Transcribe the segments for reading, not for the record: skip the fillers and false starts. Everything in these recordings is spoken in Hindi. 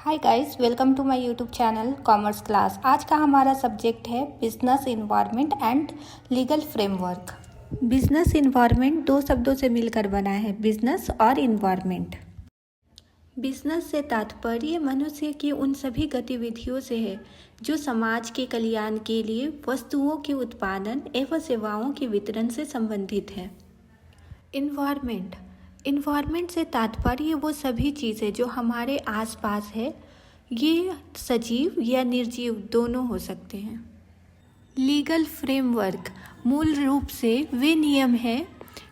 Hi guys, welcome to my YouTube channel commerce class. आज का हमारा सब्जेक्ट है business environment and legal framework. Business environment दो शब्दों से मिलकर बना है, बिजनेस और इन्वायरमेंट। बिजनेस से तात्पर्य मनुष्य की उन सभी गतिविधियों से है जो समाज के कल्याण के लिए वस्तुओं के उत्पादन एवं सेवाओं के वितरण से संबंधित है। इन्वायरमेंट से तात्पर्य वो सभी चीज़ें जो हमारे आसपास है, ये सजीव या निर्जीव दोनों हो सकते हैं। लीगल फ्रेमवर्क मूल रूप से वे नियम हैं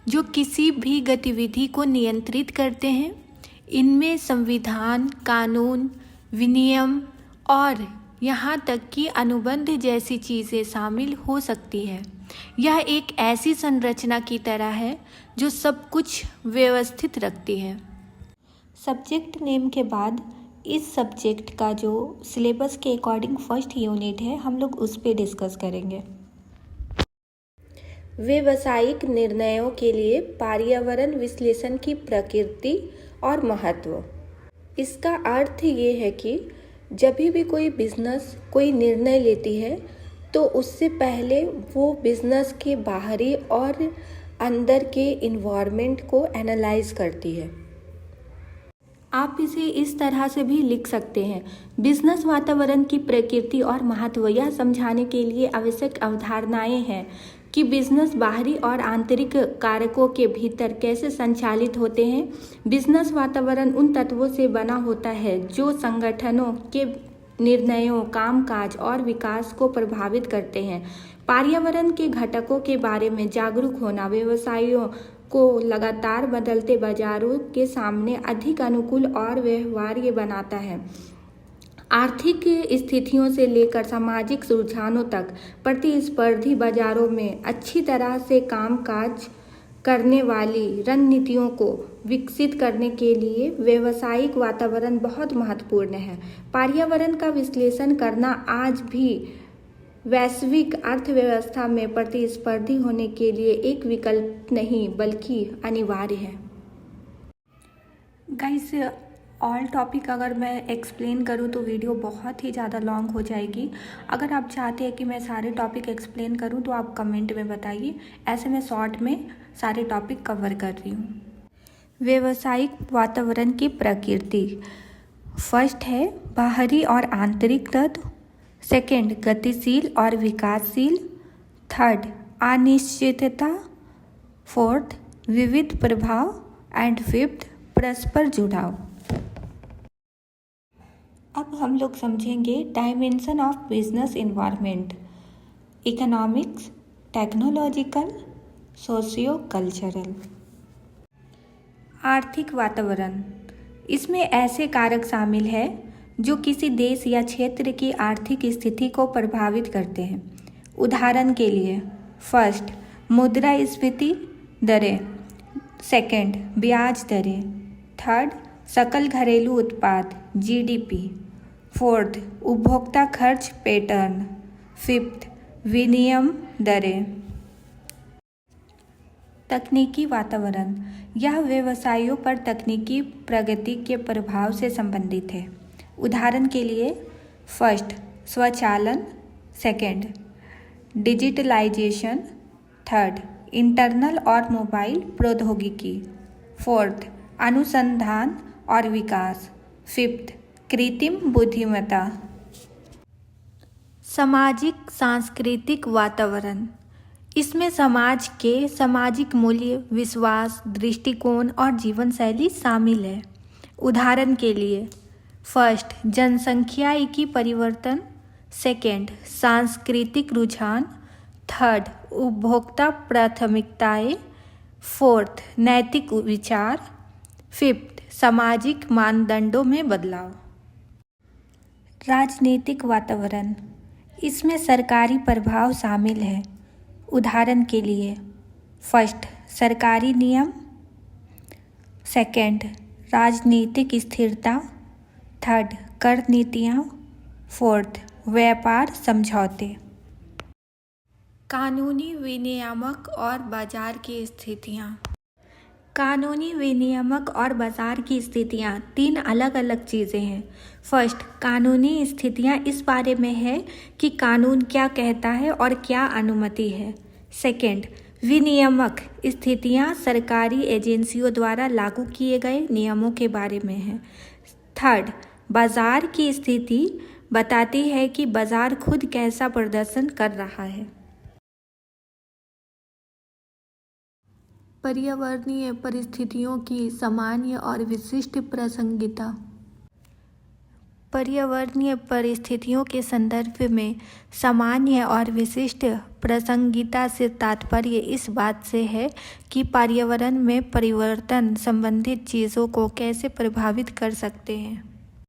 जो किसी भी गतिविधि को नियंत्रित करते हैं। इनमें संविधान, कानून, विनियम और यहाँ तक कि अनुबंध जैसी चीज़ें शामिल हो सकती है। यह एक ऐसी संरचना की तरह है जो सब कुछ व्यवस्थित रखती है। सब्जेक्ट नेम के बाद इस सब्जेक्ट का जो सिलेबस के अकॉर्डिंग फर्स्ट यूनिट है, हम लोग उस पे डिस्कस करेंगे। व्यावसायिक निर्णयों के लिए पर्यावरण विश्लेषण की प्रकृति और महत्व। इसका अर्थ ये है कि जब भी कोई बिजनेस कोई निर्णय लेती है तो उससे पहले वो बिजनेस के बाहरी और अंदर के इन्वायरमेंट को एनालाइज करती है। आप इसे इस तरह से भी लिख सकते हैं, बिजनेस वातावरण की प्रकृति और महत्व। यह समझाने के लिए आवश्यक अवधारणाएं हैं कि बिजनेस बाहरी और आंतरिक कारकों के भीतर कैसे संचालित होते हैं। बिजनेस वातावरण उन तत्वों से बना होता है जो संगठनों के निर्णयों, कामकाज और विकास को प्रभावित करते हैं। पर्यावरण के घटकों के बारे में जागरूक होना व्यवसायियों को लगातार बदलते बाजारों के सामने अधिक अनुकूल और व्यवहार्य बनाता है। आर्थिक स्थितियों से लेकर सामाजिक रुझानों तक प्रतिस्पर्धी बाजारों में अच्छी तरह से कामकाज करने वाली रणनीतियों को विकसित करने के लिए व्यावसायिक वातावरण बहुत महत्वपूर्ण है। पर्यावरण का विश्लेषण करना आज भी वैश्विक अर्थव्यवस्था में प्रतिस्पर्धी होने के लिए एक विकल्प नहीं बल्कि अनिवार्य है। गाइस, ऑल टॉपिक अगर मैं एक्सप्लेन करूँ तो वीडियो बहुत ही ज़्यादा लॉन्ग हो जाएगी। अगर आप चाहते हैं कि मैं सारे टॉपिक एक्सप्लेन करूँ तो आप कमेंट में बताइए, ऐसे मैं शॉर्ट में सारे टॉपिक कवर कर रही हूँ। व्यावसायिक वातावरण की प्रकृति। फर्स्ट है बाहरी और आंतरिक तत्व। सेकंड, गतिशील और विकासशील। थर्ड, अनिश्चितता। फोर्थ, विविध प्रभाव। एंड फिफ्थ, परस्पर जुड़ाव। अब हम लोग समझेंगे dimension of business environment. Economics, technological, socio cultural. आर्थिक वातावरण, इसमें ऐसे कारक शामिल हैं जो किसी देश या क्षेत्र की आर्थिक स्थिति को प्रभावित करते हैं। उदाहरण के लिए, फर्स्ट, मुद्रास्फीति दरें। सेकंड, ब्याज दरें। थर्ड, सकल घरेलू उत्पाद जीडीपी। फोर्थ, उपभोक्ता खर्च पैटर्न। फिफ्थ, विनिमय दरें। तकनीकी वातावरण, यह व्यवसायों पर तकनीकी प्रगति के प्रभाव से संबंधित है। उदाहरण के लिए, फर्स्ट, स्वचालन। Second, digitalization. थर्ड, इंटरनल और मोबाइल प्रौद्योगिकी। फोर्थ, अनुसंधान और विकास। फिफ्थ, कृत्रिम बुद्धिमत्ता। सामाजिक सांस्कृतिक वातावरण, इसमें समाज के सामाजिक मूल्य, विश्वास, दृष्टिकोण और जीवन शैली शामिल है। उदाहरण के लिए, फर्स्ट, जनसंख्यायिकी परिवर्तन। सेकंड, सांस्कृतिक रुझान। थर्ड, उपभोक्ता प्राथमिकताएं। फोर्थ, नैतिक विचार। फिफ्थ, सामाजिक मानदंडों में बदलाव। राजनीतिक वातावरण, इसमें सरकारी प्रभाव शामिल है। उदाहरण के लिए, फर्स्ट, सरकारी नियम। सेकंड, राजनीतिक स्थिरता। थर्ड, कर नीतियाँ। फोर्थ, व्यापार समझौते। कानूनी विनियामक और बाजार की स्थितियाँ, कानूनी विनियामक और बाजार की स्थितियाँ तीन अलग अलग चीज़ें हैं। फर्स्ट, कानूनी स्थितियाँ इस बारे में है कि कानून क्या कहता है और क्या अनुमति है। सेकंड, विनियामक स्थितियाँ सरकारी एजेंसियों द्वारा लागू किए गए नियमों के बारे में है। थर्ड, बाजार की स्थिति बताती है कि बाजार खुद कैसा प्रदर्शन कर रहा है। पर्यावरणीय परिस्थितियों की सामान्य और विशिष्ट प्रासंगिकता। पर्यावरणीय परिस्थितियों के संदर्भ में सामान्य और विशिष्ट प्रासंगिकता से तात्पर्य इस बात से है कि पर्यावरण में परिवर्तन संबंधित चीज़ों को कैसे प्रभावित कर सकते हैं।